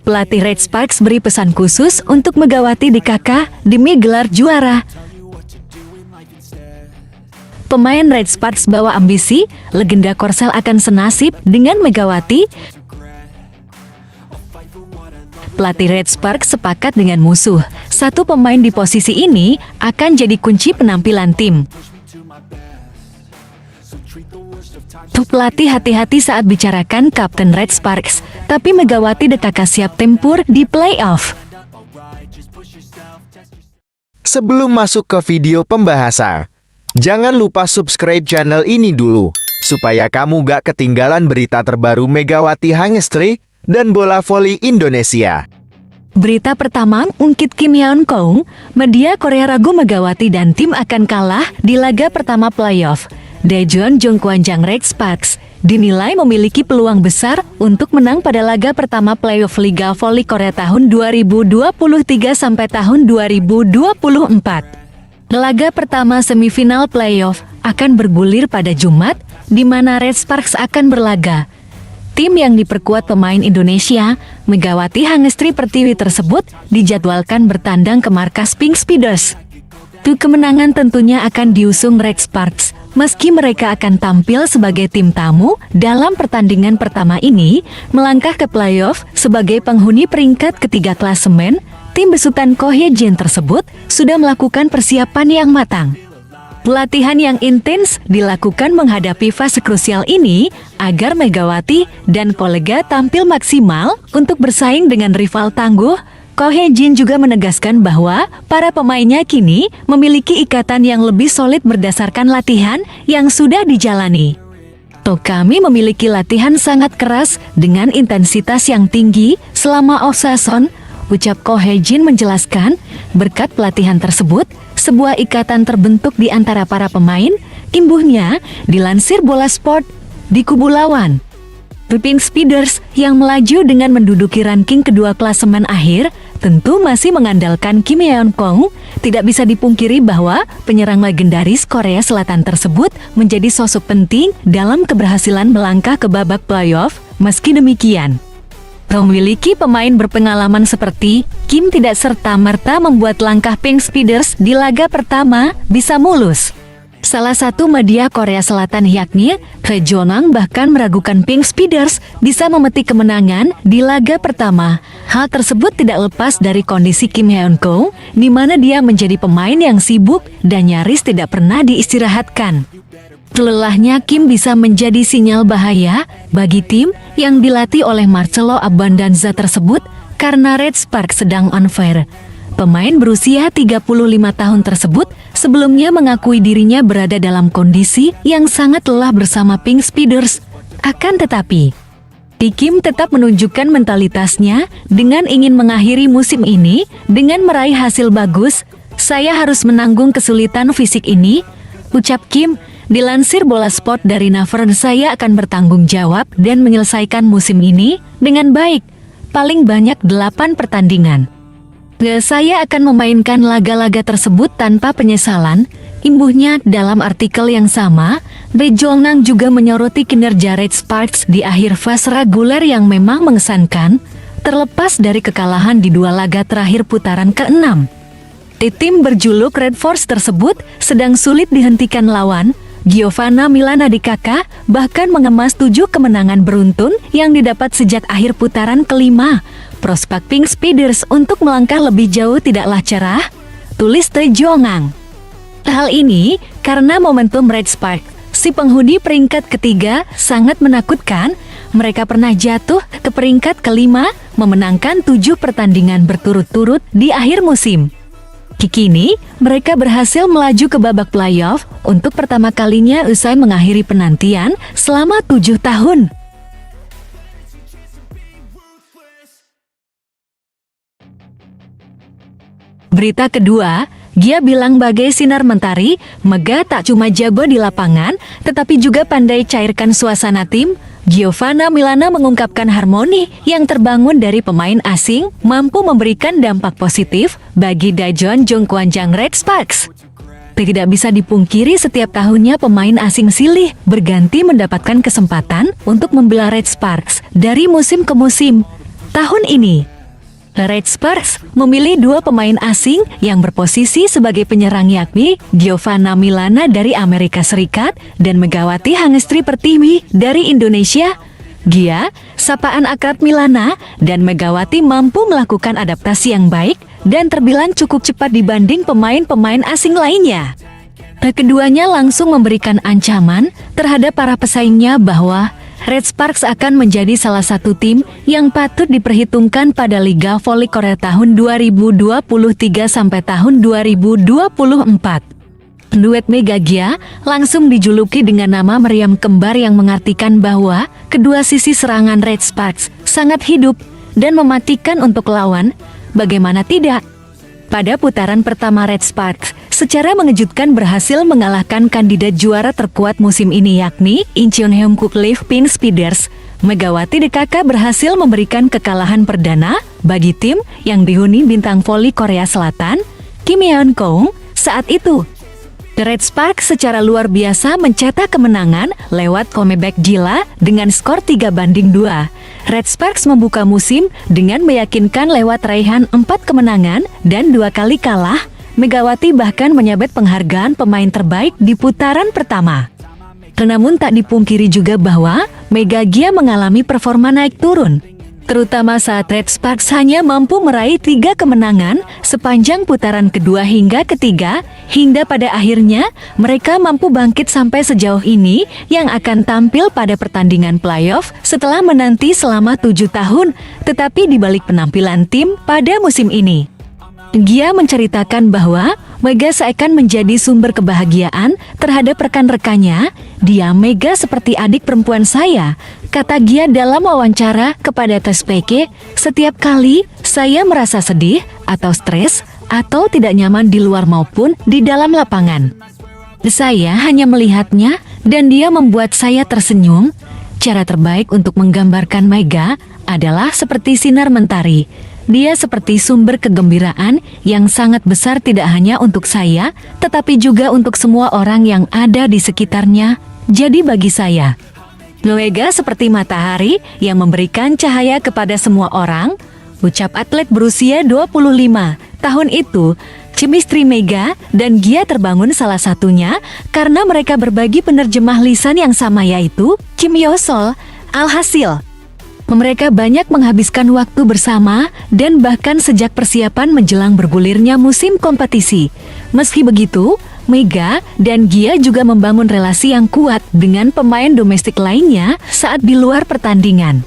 Pelatih Red Sparks beri pesan khusus untuk Megawati DKK demi gelar juara. Pemain Red Sparks bawa ambisi, legenda Korsel akan senasib dengan Megawati. Pelatih Red Sparks sepakat dengan musuh. Satu pemain di posisi ini akan jadi kunci penampilan tim. Pelatih hati-hati saat bicarakan Kapten Red Sparks, tapi Megawati DKK siap tempur di playoff. Sebelum masuk ke video pembahasan, jangan lupa subscribe channel ini dulu, supaya kamu gak ketinggalan berita terbaru Megawati Hangestri dan bola voli Indonesia. Berita pertama, ungkit Kim Yeon Kong, media Korea ragu Megawati dan tim akan kalah di laga pertama playoff. Daejeon Jongkwanjang Red Sparks dinilai memiliki peluang besar untuk menang pada laga pertama playoff Liga Voli Korea tahun 2023 sampai tahun 2024. Laga pertama semifinal playoff akan bergulir pada Jumat, di mana Red Sparks akan berlaga. Tim yang diperkuat pemain Indonesia, Megawati Hangestri Pertiwi tersebut dijadwalkan bertandang ke markas Pink Speeders. Kemenangan tentunya akan diusung Red Sparks, meski mereka akan tampil sebagai tim tamu dalam pertandingan pertama ini, melangkah ke playoff sebagai penghuni peringkat ketiga klasemen. Tim besutan Ko Hye Jin tersebut sudah melakukan persiapan yang matang. Pelatihan yang intens dilakukan menghadapi fase krusial ini agar Megawati dan kolega tampil maksimal untuk bersaing dengan rival tangguh. Ko Hye Jin juga menegaskan bahwa para pemainnya kini memiliki ikatan yang lebih solid berdasarkan latihan yang sudah dijalani. Kami memiliki latihan sangat keras dengan intensitas yang tinggi selama off-season, ucap Ko Hye Jin menjelaskan. Berkat pelatihan tersebut, sebuah ikatan terbentuk di antara para pemain, imbuhnya dilansir Bola Sport di kubu lawan. Pink Speeders yang melaju dengan menduduki ranking kedua klasemen akhir tentu masih mengandalkan Kim Yeon Kong. Tidak bisa dipungkiri bahwa penyerang legendaris Korea Selatan tersebut menjadi sosok penting dalam keberhasilan melangkah ke babak playoff. Meski demikian, memiliki pemain berpengalaman seperti Kim tidak serta-merta membuat langkah Pink Speeders di laga pertama bisa mulus. Salah satu media Korea Selatan yakni Kejonang bahkan meragukan Pink Speeders bisa memetik kemenangan di laga pertama. Hal tersebut tidak lepas dari kondisi Kim Yeon Kong, di mana dia menjadi pemain yang sibuk dan nyaris tidak pernah diistirahatkan. Lelahnya Kim bisa menjadi sinyal bahaya bagi tim yang dilatih oleh Marcelo Abandanza tersebut karena Red Sparks sedang on fire. Pemain berusia 35 tahun tersebut sebelumnya mengakui dirinya berada dalam kondisi yang sangat lelah bersama Pink Speeders. Akan tetapi, Kim tetap menunjukkan mentalitasnya dengan ingin mengakhiri musim ini dengan meraih hasil bagus. Saya harus menanggung kesulitan fisik ini, ucap Kim. Dilansir Bola Sport dari Naver, saya akan bertanggung jawab dan menyelesaikan musim ini dengan baik. Paling banyak 8 pertandingan. Saya akan memainkan laga-laga tersebut tanpa penyesalan, imbuhnya. Dalam artikel yang sama, Daejeon juga menyoroti kinerja Red Sparks di akhir fase reguler yang memang mengesankan, terlepas dari kekalahan di 2 laga terakhir putaran ke-6. Tim berjuluk Red Force tersebut sedang sulit dihentikan lawan. Giovanna Milana DKK bahkan mengemas 7 kemenangan beruntun yang didapat sejak akhir putaran ke-5. Prospek Pink Speeders untuk melangkah lebih jauh tidaklah cerah, tulis Daejeon. Hal ini karena momentum Red Sparks, si penghuni peringkat ketiga, sangat menakutkan. Mereka pernah jatuh ke peringkat ke-5, memenangkan 7 pertandingan berturut-turut di akhir musim. Kini, mereka berhasil melaju ke babak playoff untuk pertama kalinya usai mengakhiri penantian selama 7 tahun. Berita kedua, Gia bilang bagai sinar mentari, Mega tak cuma jago di lapangan, tetapi juga pandai cairkan suasana tim. Giovanna Milana mengungkapkan harmoni yang terbangun dari pemain asing mampu memberikan dampak positif bagi Daejeon Jongkwanjang Red Sparks. Tidak bisa dipungkiri setiap tahunnya pemain asing silih berganti mendapatkan kesempatan untuk membela Red Sparks dari musim ke musim. Tahun ini, Red Sparks memilih dua pemain asing yang berposisi sebagai penyerang, yakni Giovanna Milana dari Amerika Serikat dan Megawati Hangestri Pertiwi dari Indonesia. Gia, sapaan akrab Milana, dan Megawati mampu melakukan adaptasi yang baik dan terbilang cukup cepat dibanding pemain-pemain asing lainnya. Keduanya langsung memberikan ancaman terhadap para pesaingnya bahwa Red Sparks akan menjadi salah satu tim yang patut diperhitungkan pada Liga Voli Korea tahun 2023 sampai tahun 2024. Duet Mega Gia langsung dijuluki dengan nama meriam kembar yang mengartikan bahwa kedua sisi serangan Red Sparks sangat hidup dan mematikan untuk lawan. Bagaimana tidak? Pada putaran pertama, Red Sparks secara mengejutkan berhasil mengalahkan kandidat juara terkuat musim ini, yakni Incheon Heumkuk Live Pink Speeders. Megawati DKK berhasil memberikan kekalahan perdana bagi tim yang dihuni bintang voli Korea Selatan, Kim Yeon Kong. Saat itu, The Red Sparks secara luar biasa mencetak kemenangan lewat comeback gila dengan skor 3-2. Red Sparks membuka musim dengan meyakinkan lewat raihan 4 kemenangan dan 2 kali kalah. Megawati bahkan menyabet penghargaan pemain terbaik di putaran pertama. Namun tak dipungkiri juga bahwa Mega Gia mengalami performa naik turun, terutama saat Red Sparks hanya mampu meraih 3 kemenangan sepanjang putaran kedua hingga ketiga, hingga pada akhirnya mereka mampu bangkit sampai sejauh ini yang akan tampil pada pertandingan playoff setelah menanti selama 7 tahun. Tetapi di balik penampilan tim pada musim ini, Gia menceritakan bahwa Mega seakan menjadi sumber kebahagiaan terhadap rekan-rekannya. Dia Mega seperti adik perempuan saya, kata Gia dalam wawancara kepada TSPK. Setiap kali saya merasa sedih atau stres atau tidak nyaman di luar maupun di dalam lapangan, saya hanya melihatnya dan dia membuat saya tersenyum. Cara terbaik untuk menggambarkan Mega adalah seperti sinar mentari. Dia seperti sumber kegembiraan yang sangat besar tidak hanya untuk saya, tetapi juga untuk semua orang yang ada di sekitarnya. Jadi bagi saya, Mega seperti matahari yang memberikan cahaya kepada semua orang, ucap atlet berusia 25 tahun itu. Chemistry Mega dan Gia terbangun salah satunya karena mereka berbagi penerjemah lisan yang sama, yaitu Kim Yosol. Alhasil, mereka banyak menghabiskan waktu bersama dan bahkan sejak persiapan menjelang bergulirnya musim kompetisi. Meski begitu, Mega dan Gia juga membangun relasi yang kuat dengan pemain domestik lainnya saat di luar pertandingan.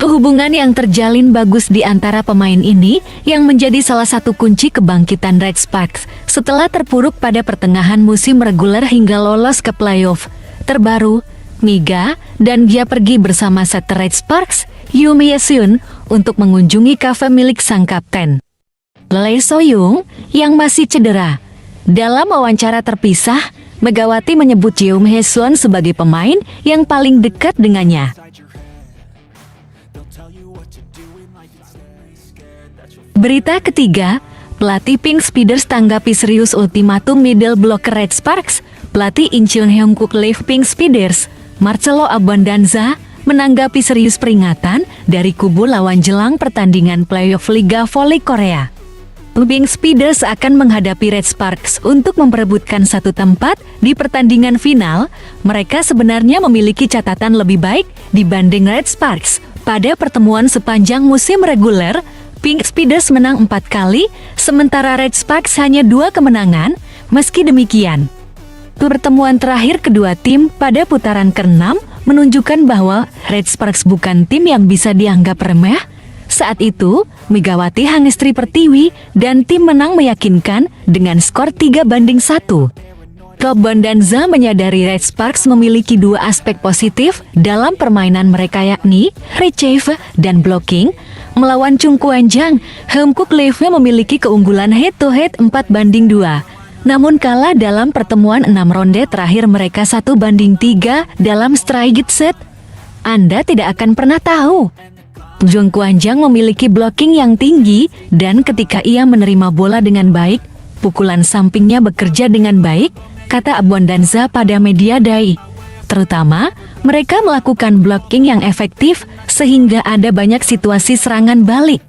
Hubungan yang terjalin bagus di antara pemain ini yang menjadi salah satu kunci kebangkitan Red Sparks setelah terpuruk pada pertengahan musim reguler hingga lolos ke playoff. Terbaru, Mega dan Gia pergi bersama setter Red Sparks, Yoo Myesun, untuk mengunjungi kafe milik sang kapten, Lee So-young, yang masih cedera. Dalam wawancara terpisah, Megawati menyebut Yoo Myesun sebagai pemain yang paling dekat dengannya. Berita ketiga, pelatih Pink Speeders tanggapi serius ultimatum middle blocker Red Sparks. Pelatih Incheon Heumkuk Live Pink Speeders, Marcelo Abondanza, menanggapi serius peringatan dari kubu lawan jelang pertandingan playoff Liga Voli Korea. Pink Speeders akan menghadapi Red Sparks untuk memperebutkan satu tempat di pertandingan final. Mereka sebenarnya memiliki catatan lebih baik dibanding Red Sparks. Pada pertemuan sepanjang musim reguler, Pink Speeders menang 4 kali, sementara Red Sparks hanya 2 kemenangan. Meski demikian, pertemuan terakhir kedua tim pada putaran ke-6 menunjukkan bahwa Red Sparks bukan tim yang bisa dianggap remeh. Saat itu, Megawati Hangestri Pertiwi dan tim menang meyakinkan dengan skor 3-1. Abondanza menyadari Red Sparks memiliki 2 aspek positif dalam permainan mereka, yakni retrieve dan blocking. Melawan Chung Kwan-jang, Heumkuk Live memiliki keunggulan head-to-head 4-2. Namun kalah dalam pertemuan 6 ronde terakhir mereka 1-3 dalam strike set. Anda tidak akan pernah tahu. Chung Kwan-jang memiliki blocking yang tinggi dan ketika ia menerima bola dengan baik, pukulan sampingnya bekerja dengan baik, kata Abondanza pada media day. Terutama, mereka melakukan blocking yang efektif sehingga ada banyak situasi serangan balik.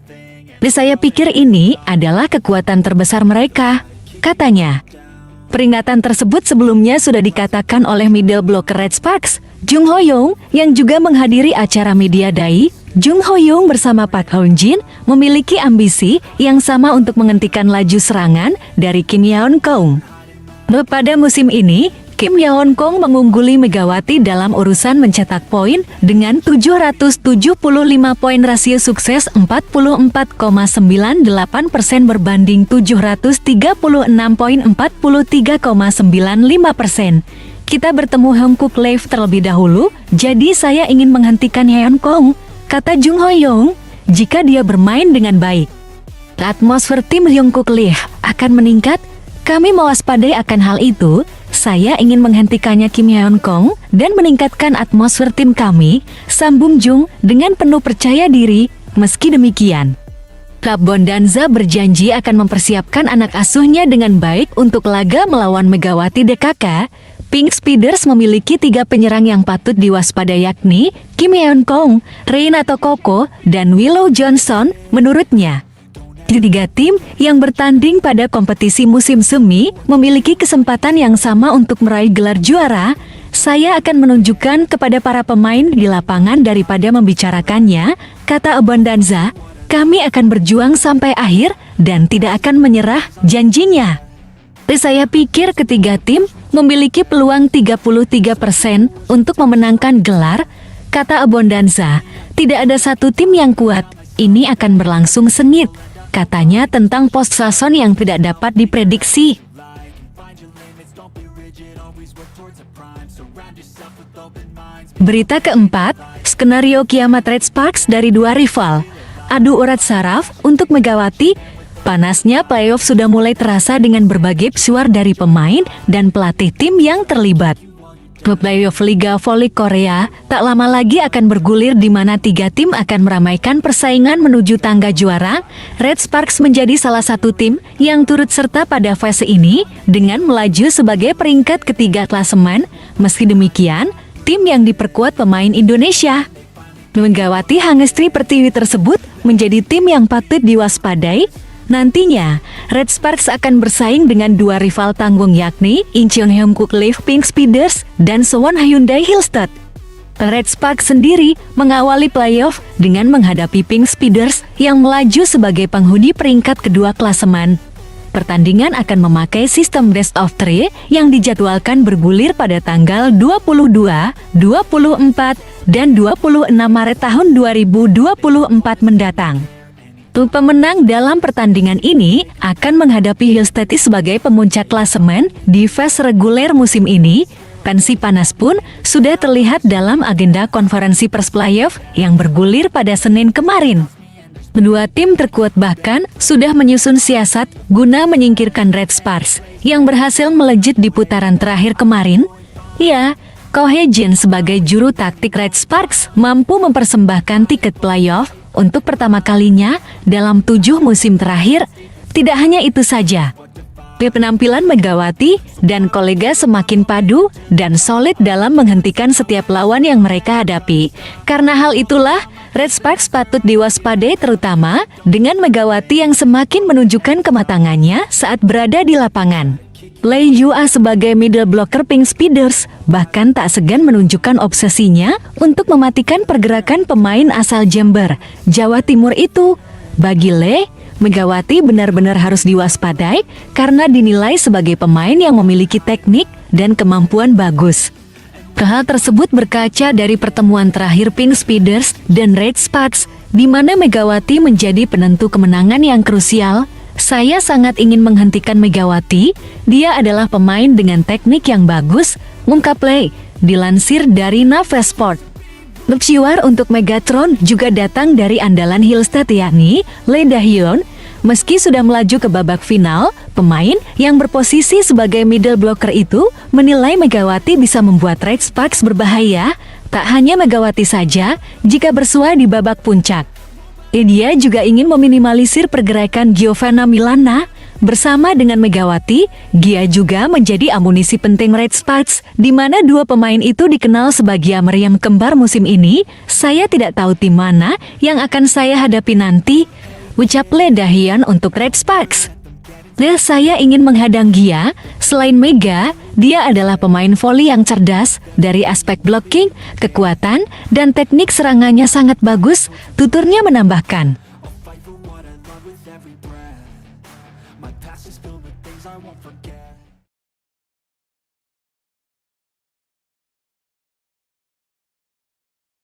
Saya pikir ini adalah kekuatan terbesar mereka, katanya. Peringatan tersebut sebelumnya sudah dikatakan oleh middle blocker Red Sparks, Jung Ho-young, yang juga menghadiri acara Media Day. Jung Ho-young bersama Park Hoon-jin memiliki ambisi yang sama untuk menghentikan laju serangan dari Kim Yeon-kong. Pada musim ini, Kim Yeon-kong mengungguli Megawati dalam urusan mencetak poin dengan 775 poin, rasio sukses 44,98% berbanding 736 poin 43,95%. Kita bertemu Hong Kuk Live terlebih dahulu, jadi saya ingin menghentikan Yeon-kong, kata Jung Ho-young, jika dia bermain dengan baik. Atmosfer tim Hong Kuk Live akan meningkat. Kami mewaspadai akan hal itu. Saya ingin menghentikannya Kim Yeon-kong dan meningkatkan atmosfer tim kami, sambung Jung dengan penuh percaya diri. Meski demikian, Klub Bondanza berjanji akan mempersiapkan anak asuhnya dengan baik untuk laga melawan Megawati DKK. Pink Speeders memiliki 3 penyerang yang patut diwaspadai, yakni Kim Yeon-kong, Rain atau Koko, dan Willow Johnson menurutnya. Tiga tim yang bertanding pada kompetisi musim semi memiliki kesempatan yang sama untuk meraih gelar juara. Saya akan menunjukkan kepada para pemain di lapangan daripada membicarakannya, kata Bondanza. Kami akan berjuang sampai akhir dan tidak akan menyerah, janjinya. Saya pikir ketiga tim memiliki peluang 33% untuk memenangkan gelar, kata Bondanza. Tidak ada satu tim yang kuat, ini akan berlangsung sengit, katanya tentang postseason yang tidak dapat diprediksi. Berita keempat, skenario kiamat Red Sparks dari dua rival. Adu urat saraf untuk Megawati. Panasnya playoff sudah mulai terasa dengan berbagai suar dari pemain dan pelatih tim yang terlibat. Playoff Liga Voli Korea tak lama lagi akan bergulir, di mana 3 tim akan meramaikan persaingan menuju tangga juara. Red Sparks menjadi salah satu tim yang turut serta pada fase ini dengan melaju sebagai peringkat ketiga klasemen. Meski demikian, tim yang diperkuat pemain Indonesia. Megawati Hangestri Pertiwi tersebut menjadi tim yang patut diwaspadai. Nantinya, Red Sparks akan bersaing dengan 2 rival tanggung, yakni Incheon Hong Kuk Live Pink Speeders dan Suwon Hyundai Hillstead. Red Sparks sendiri mengawali playoff dengan menghadapi Pink Speeders yang melaju sebagai penghuni peringkat kedua klasemen. Pertandingan akan memakai sistem best of 3 yang dijadwalkan bergulir pada tanggal 22, 24, dan 26 Maret tahun 2024 mendatang. Pemenang dalam pertandingan ini akan menghadapi Hillstead sebagai pemuncak klasemen di fase reguler musim ini. Tensi panas pun sudah terlihat dalam agenda konferensi pers playoff yang bergulir pada Senin kemarin. Kedua tim terkuat bahkan sudah menyusun siasat guna menyingkirkan Red Sparks yang berhasil melejit di putaran terakhir kemarin. Ya, Ko Hye-jin sebagai juru taktik Red Sparks mampu mempersembahkan tiket playoff untuk pertama kalinya dalam 7 musim terakhir. Tidak hanya itu saja, penampilan Megawati dan kolega semakin padu dan solid dalam menghentikan setiap lawan yang mereka hadapi. Karena hal itulah, Red Sparks patut diwaspadai, terutama dengan Megawati yang semakin menunjukkan kematangannya saat berada di lapangan. Lee Yua sebagai middle blocker Pink Speeders bahkan tak segan menunjukkan obsesinya untuk mematikan pergerakan pemain asal Jember, Jawa Timur itu. Bagi Lee, Megawati benar-benar harus diwaspadai karena dinilai sebagai pemain yang memiliki teknik dan kemampuan bagus. Hal tersebut berkaca dari pertemuan terakhir Pink Speeders dan Red Sparks, di mana Megawati menjadi penentu kemenangan yang krusial. Saya sangat ingin menghentikan Megawati. Dia adalah pemain dengan teknik yang bagus, ungkap Lee, dilansir dari Navesport. Suar untuk Megatron juga datang dari andalan Hillstead, yakni Lee Da-hyun. Meski sudah melaju ke babak final, pemain yang berposisi sebagai middle blocker itu menilai Megawati bisa membuat Red Sparks berbahaya. Tak hanya Megawati saja, jika bersua di babak puncak. Dia juga ingin meminimalisir pergerakan Giovanna Milana. Bersama dengan Megawati, Gia juga menjadi amunisi penting Red Sparks, di mana 2 pemain itu dikenal sebagai meriam kembar musim ini. Saya tidak tahu tim mana yang akan saya hadapi nanti. ucap Le Dahyun untuk Red Sparks. Saya ingin menghadang Gia. Selain Mega, dia adalah pemain voli yang cerdas. Dari aspek blocking, kekuatan, dan teknik serangannya sangat bagus, tuturnya menambahkan.